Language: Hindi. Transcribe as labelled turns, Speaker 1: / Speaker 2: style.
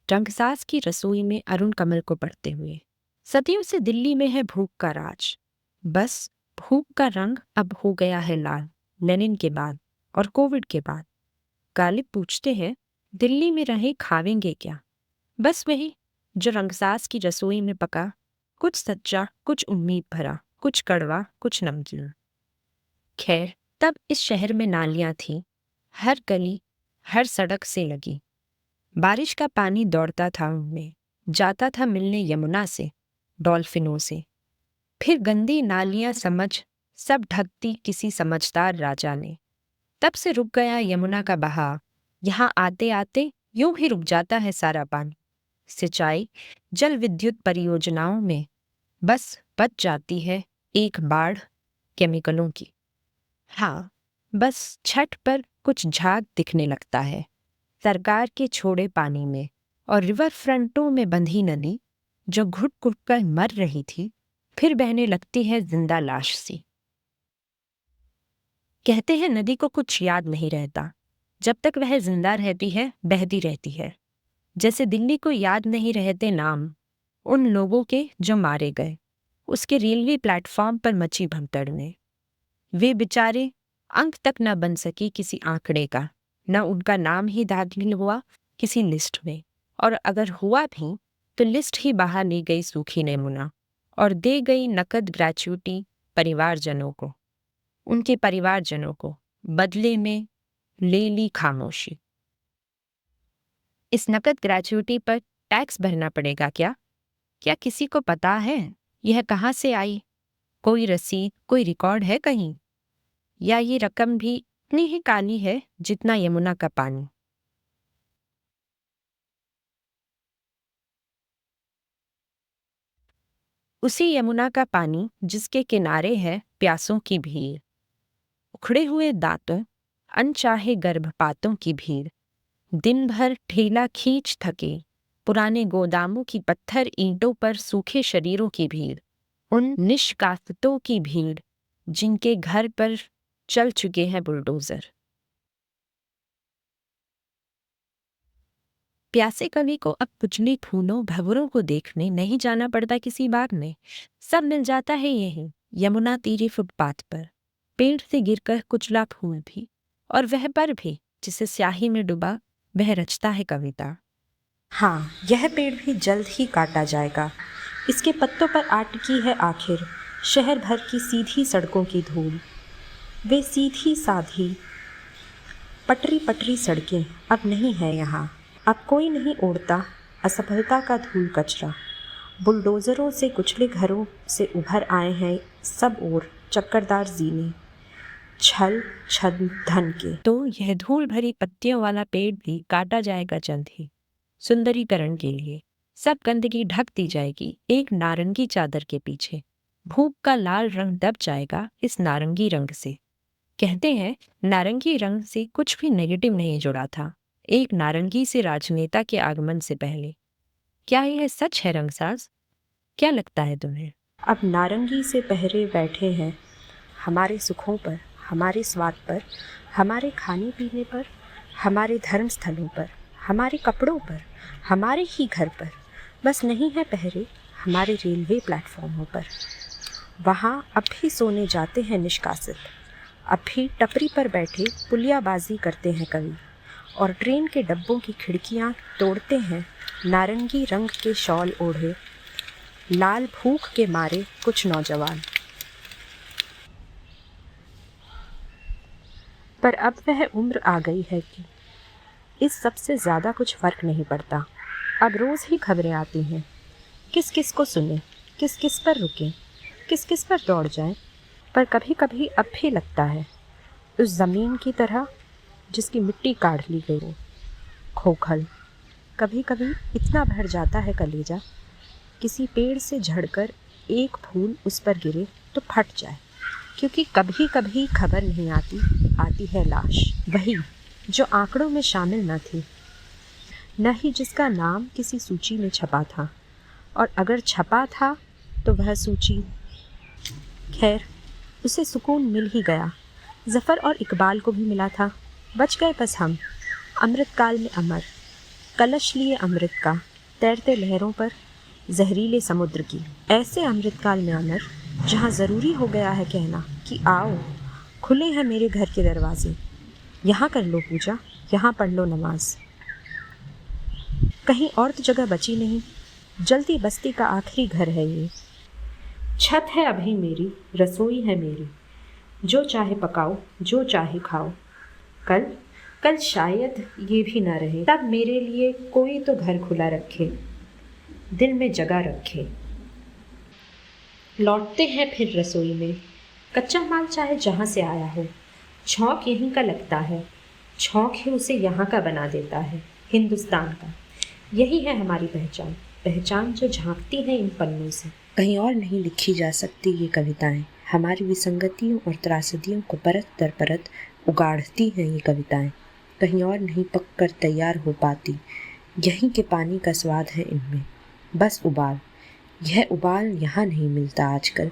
Speaker 1: रंगसास की रसोई में अरुण कमल को पढ़ते हुए। सदियों से दिल्ली में है भूख का राज। बस भूख का रंग अब हो गया है लाल, लेनिन के बाद और कोविड के बाद। गालिब पूछते हैं, दिल्ली में रहे खावेंगे क्या? बस वही जो रंगसास की रसोई में पका, कुछ सच्चा, कुछ उम्मीद भरा, कुछ कड़वा, कुछ नमकीन। खैर, तब इस शहर में नालियां थीं, हर गली, हर सड़क से लगी। बारिश का पानी दौड़ता था उनमें, जाता था मिलने यमुना से, डॉल्फिनों से। फिर गंदी नालियां समझ सब ढकती किसी समझदार राजा ने। तब से रुक गया यमुना का बहाव। यहाँ आते आते यूं ही रुक जाता है सारा पानी। सिंचाई, जल विद्युत परियोजनाओं में बस बच जाती है एक बाढ़ केमिकलों की। हाँ, बस छत पर कुछ झाग दिखने लगता है सरकार के छोड़े पानी में, और रिवर फ्रंटों में बंधी नदी जो घुट घुट कर मर रही थी, फिर बहने लगती है जिंदा लाश सी। कहते हैं नदी को कुछ याद नहीं रहता, जब तक वह जिंदा रहती है बहती रहती है। जैसे दिल्ली को याद नहीं रहते नाम उन लोगों के जो मारे गए उसके रेलवे प्लेटफॉर्म पर मची भगदड़ में। वे बेचारे अंक तक न बन सकी किसी आंकड़े का, न उनका नाम ही दाखिल हुआ किसी लिस्ट में, और अगर हुआ भी तो लिस्ट ही बाहर ली गई सूखी नमूना और दे गई नकद ग्रेच्युटी परिवारजनों को। उनके परिवारजनों को बदले में ले ली खामोशी। इस नकद ग्रेच्युटी पर टैक्स भरना पड़ेगा क्या? क्या किसी को पता है यह कहाँ से आई? कोई रसीद, कोई रिकॉर्ड है कहीं? या ये रकम भी इतनी ही काली है जितना यमुना का पानी? उसी यमुना का पानी जिसके किनारे है प्यासों की भीड़, उखड़े हुए दांतों, अनचाहे गर्भपातों की भीड़, दिन भर ठेला खींच थके पुराने गोदामों की पत्थर ईंटों पर सूखे शरीरों की भीड़, उन निष्कासितों की भीड़ जिनके घर पर चल चुके हैं बुलडोजर। प्यासे कवि को अब कुचली फूलों भंवरों को देखने नहीं जाना पड़ता किसी बाग में। सब मिल जाता है यहीं यमुना तीरे फुटपाथ पर। पेड़ से गिरकर कुचला फूल भी, और वह पर भी जिसे स्याही में डुबा वह रचता है कविता। हाँ, यह पेड़ भी जल्द ही काटा जाएगा। इसके पत्तों पर अटकी है आखिर शहर भर की सीधी सड़कों की धूल। वे सीधी साधी पटरी पटरी सड़कें अब नहीं है यहाँ। अब कोई नहीं ओढ़ता असफलता का धूल कचरा। बुलडोजरों से कुचले घरों से उभर आए हैं सब ओर चक्करदार जीने, छल छल धन के। तो यह धूल भरी पत्तियों वाला पेड़ भी काटा जाएगा जल्द ही, सुंदरीकरण के लिए। सब गंदगी ढक दी जाएगी एक नारंगी चादर के पीछे। भूख का लाल रंग दब जाएगा इस नारंगी रंग से। कहते हैं नारंगी रंग से कुछ भी नेगेटिव नहीं जुड़ा था एक नारंगी से राजनेता के आगमन से पहले। क्या यह सच है रंगसाज? क्या लगता है तुम्हें? अब नारंगी से पहरे बैठे हैं हमारे सुखों पर, हमारे स्वाद पर, हमारे खाने पीने पर, हमारे धर्म स्थलों पर, हमारे कपड़ों पर, हमारे ही घर पर। बस नहीं है पहरे हमारे रेलवे प्लेटफॉर्मों पर। वहाँ अब भी सोने जाते हैं निष्कासित, अब भी टपरी पर बैठे पुलियाबाजी करते हैं कवि, और ट्रेन के डब्बों की खिड़कियाँ तोड़ते हैं नारंगी रंग के शॉल ओढ़े लाल भूख के मारे कुछ नौजवान। पर अब वह उम्र आ गई है कि इस सब से ज़्यादा कुछ फ़र्क नहीं पड़ता। अब रोज़ ही खबरें आती हैं, किस किस को सुने, किस किस पर रुकें, किस किस पर दौड़ जाएं। पर कभी कभी अब भी लगता है उस ज़मीन की तरह जिसकी मिट्टी काढ़ ली गई हो, खोखल। कभी कभी इतना भर जाता है कलेजा, किसी पेड़ से झड़कर एक फूल उस पर गिरे तो फट जाए। क्योंकि कभी कभी खबर नहीं आती, आती है लाश, वही जो आंकड़ों में शामिल न थी, न ही जिसका नाम किसी सूची में छपा था, और अगर छपा था तो वह सूची। खैर, उसे सुकून मिल ही गया। ज़फ़र और इकबाल को भी मिला था। बच गए बस हम, अमृतकाल में अमर। कलश लिए अमृत का, तैरते लहरों पर जहरीले समुद्र की। ऐसे अमृतकाल में अमर, जहाँ ज़रूरी हो गया है कहना कि आओ, खुले हैं मेरे घर के दरवाजे, यहाँ कर लो पूजा, यहाँ पढ़ लो नमाज। कहीं और तो जगह बची नहीं, जलती बस्ती का आखिरी घर है ये। छत है अभी मेरी, रसोई है मेरी, जो चाहे पकाओ, जो चाहे खाओ। कल कल शायद ये भी ना रहे, तब मेरे लिए कोई तो घर खुला रखे, दिल में जगह रखे। लौटते हैं फिर रसोई में, कच्चा माल चाहे जहाँ से आया हो, छौंक यहीं का लगता है, छौंक ही उसे यहाँ का बना देता है, हिंदुस्तान का। यही है हमारी पहचान, पहचान जो झांकती है इन पन्नों से। कहीं और नहीं लिखी जा सकती ये कविताएं, हमारी विसंगतियों और त्रासदियों को परत दर परत उगाड़ती हैं ये कविताएं। कहीं और नहीं पक कर तैयार हो पाती, यहीं के पानी का स्वाद है इनमें, बस उबाल। यह उबाल यहाँ नहीं मिलता आजकल।